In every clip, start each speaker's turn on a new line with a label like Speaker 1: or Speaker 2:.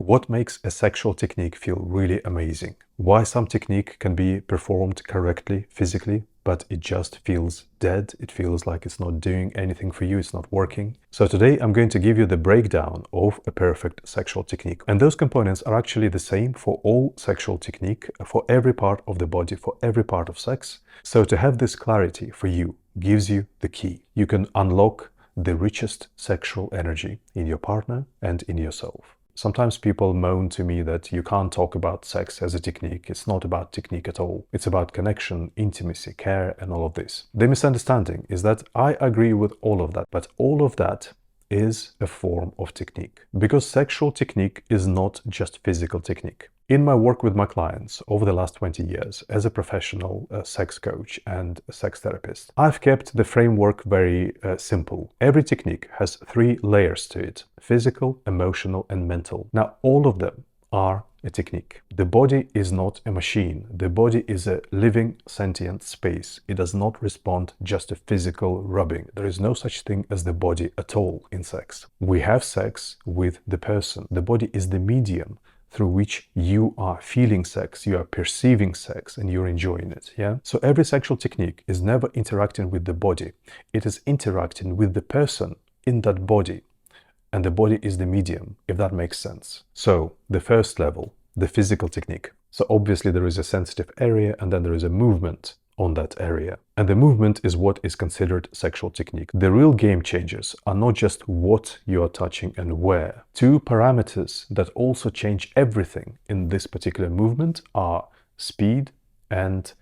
Speaker 1: What makes a sexual technique feel really amazing? Why some technique can be performed correctly physically, but it just feels dead. It feels like it's not doing anything for you, it's not working. So today I'm going to give you the breakdown of a perfect sexual technique. And those components are actually the same for all sexual technique, for every part of the body, for every part of sex. So to have this clarity for you gives you the key. You can unlock the richest sexual energy in your partner and in yourself. Sometimes people moan to me that you can't talk about sex as a technique. It's not about technique at all. It's about connection, intimacy, care, and all of this. The misunderstanding is that I agree with all of that, but all of that is a form of technique. Because sexual technique is not just physical technique. In my work with my clients over the last 20 years as a professional sex coach and a sex therapist, I've kept the framework very simple. Every technique has 3 layers to it: physical, emotional, and mental. Now, all of them are a technique. The body is not a machine. The body is a living, sentient space. It does not respond just to physical rubbing. There is no such thing as the body at all in sex. We have sex with the person. The body is the medium through which you are feeling sex, you are perceiving sex, and you're enjoying it, yeah? So every sexual technique is never interacting with the body. It is interacting with the person in that body, and the body is the medium, if that makes sense. So the first level, the physical technique. So obviously there is a sensitive area, and then there is a movement on that area. And the movement is what is considered sexual technique. The real game changers are not just what you are touching and where. 2 parameters that also change everything in this particular movement are speed and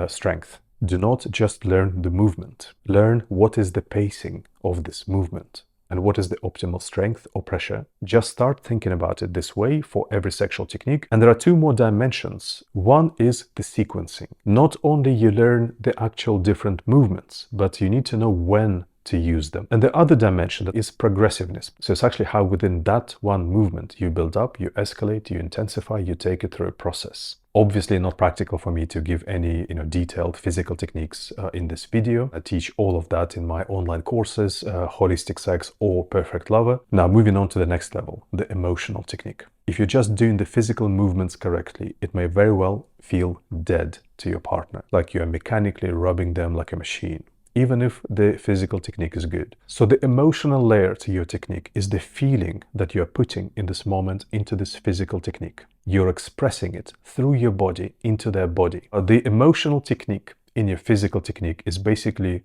Speaker 1: strength. Do not just learn the movement. Learn what is the pacing of this movement and what is the optimal strength or pressure. Just start thinking about it this way for every sexual technique. And there are 2 more dimensions. One is the sequencing. Not only you learn the actual different movements, but you need to know when to use them. And the other dimension is progressiveness. So it's actually how within that one movement you build up, you escalate, you intensify, you take it through a process. Obviously not practical for me to give any detailed physical techniques in this video. I teach all of that in my online courses, Holistic Sex or Perfect Lover. Now moving on to the next level, the emotional technique. If you're just doing the physical movements correctly, it may very well feel dead to your partner, like you are mechanically rubbing them like a machine, even if the physical technique is good. So the emotional layer to your technique is the feeling that you are putting in this moment into this physical technique. You're expressing it through your body into their body. The emotional technique in your physical technique is basically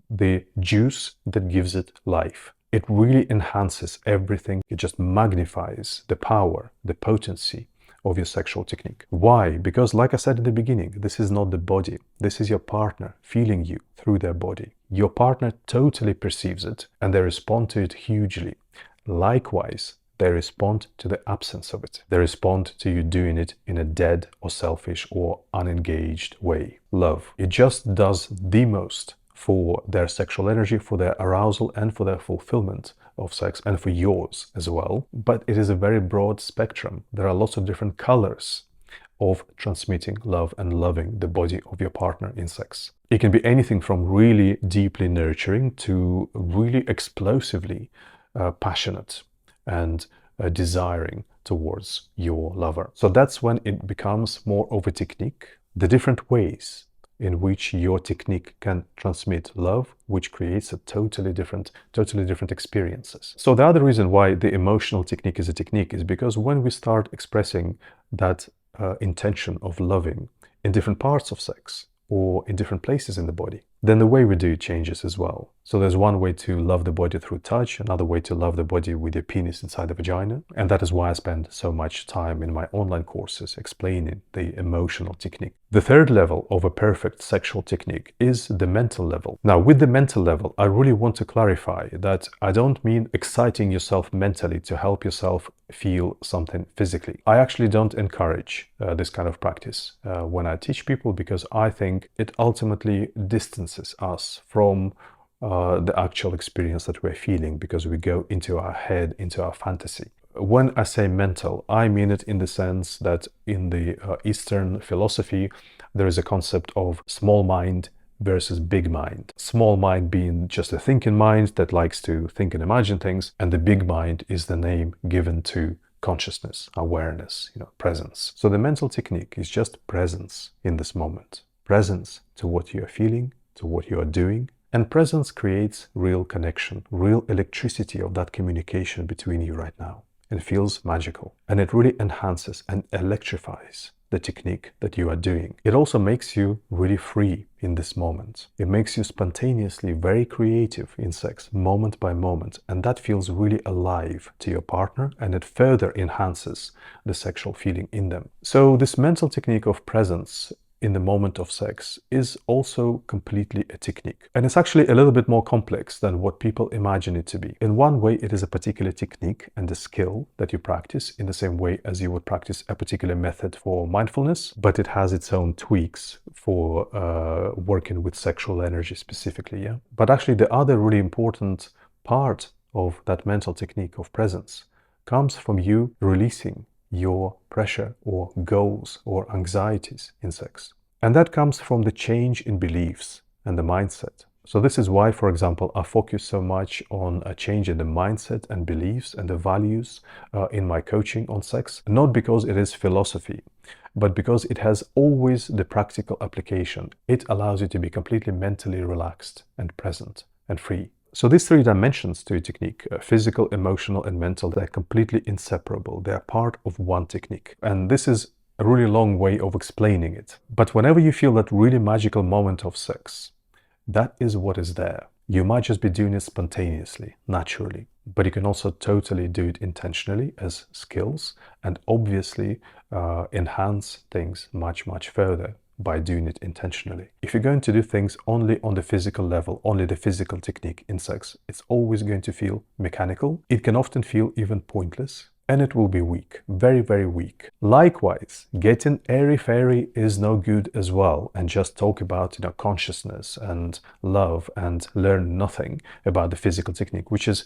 Speaker 1: the juice that gives it life. It really enhances everything. It just magnifies the power, the potency of your sexual technique. Why? Because like I said in the beginning, this is not the body. This is your partner feeling you through their body. Your partner totally perceives it and they respond to it hugely. Likewise, they respond to the absence of it. They respond to you doing it in a dead or selfish or unengaged way. Love. It just does the most for their sexual energy, for their arousal, and for their fulfillment of sex, and for yours as well. But it is a very broad spectrum. There are lots of different colors of transmitting love and loving the body of your partner in sex. It can be anything from really deeply nurturing to really explosively passionate and desiring towards your lover. So that's when it becomes more of a technique. The different ways in which your technique can transmit love, which creates a totally different experiences. So the other reason why the emotional technique is a technique is because when we start expressing that intention of loving in different parts of sex or in different places in the body, then the way we do it changes as well. So there's one way to love the body through touch, another way to love the body with your penis inside the vagina. And that is why I spend so much time in my online courses explaining the emotional technique. The third level of a perfect sexual technique is the mental level. Now, with the mental level, I really want to clarify that I don't mean exciting yourself mentally to help yourself feel something physically. I actually don't encourage this kind of practice when I teach people, because I think it ultimately distances us from the actual experience that we're feeling, because we go into our head, into our fantasy. When I say mental, I mean it in the sense that in the Eastern philosophy, there is a concept of small mind versus big mind. Small mind being just a thinking mind that likes to think and imagine things, and the big mind is the name given to consciousness, awareness, presence. So the mental technique is just presence in this moment. Presence to what you are feeling, to what you are doing. And presence creates real connection, real electricity of that communication between you right now. It feels magical. And it really enhances and electrifies the technique that you are doing. It also makes you really free in this moment. It makes you spontaneously very creative in sex, moment by moment. And that feels really alive to your partner, and it further enhances the sexual feeling in them. So this mental technique of presence in the moment of sex is also completely a technique. And it's actually a little bit more complex than what people imagine it to be. In one way, it is a particular technique and a skill that you practice in the same way as you would practice a particular method for mindfulness, but it has its own tweaks for working with sexual energy specifically, yeah? But actually the other really important part of that mental technique of presence comes from you releasing your pressure or goals or anxieties in sex. And that comes from the change in beliefs and the mindset. So this is why, for example, I focus so much on a change in the mindset and beliefs and the values in my coaching on sex, not because it is philosophy, but because it has always the practical application. It allows you to be completely mentally relaxed and present and free. So these three dimensions to a technique, physical, emotional, and mental, they're completely inseparable. They're part of one technique. And this is a really long way of explaining it. But whenever you feel that really magical moment of sex, that is what is there. You might just be doing it spontaneously, naturally, but you can also totally do it intentionally as skills and obviously enhance things much, much further by doing it intentionally. If you're going to do things only on the physical level, only the physical technique in sex, it's always going to feel mechanical. It can often feel even pointless. And it will be weak, very, very weak. Likewise, getting airy-fairy is no good as well, and just talk about, consciousness and love and learn nothing about the physical technique, which is,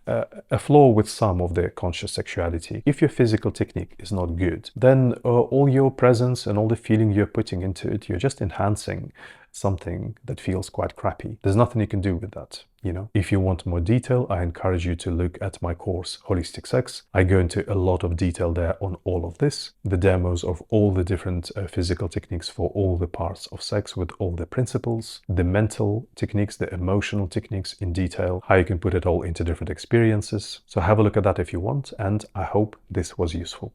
Speaker 1: a flaw with some of the conscious sexuality. If your physical technique is not good, then all your presence and all the feeling you're putting into it, you're just enhancing something that feels quite crappy. There's nothing you can do with that. If you want more detail, I encourage you to look at my course, Holistic Sex. I go into a lot of detail there on all of this, the demos of all the different physical techniques for all the parts of sex with all the principles, the mental techniques, the emotional techniques in detail, how you can put it all into different experiences. So have a look at that if you want, and I hope this was useful.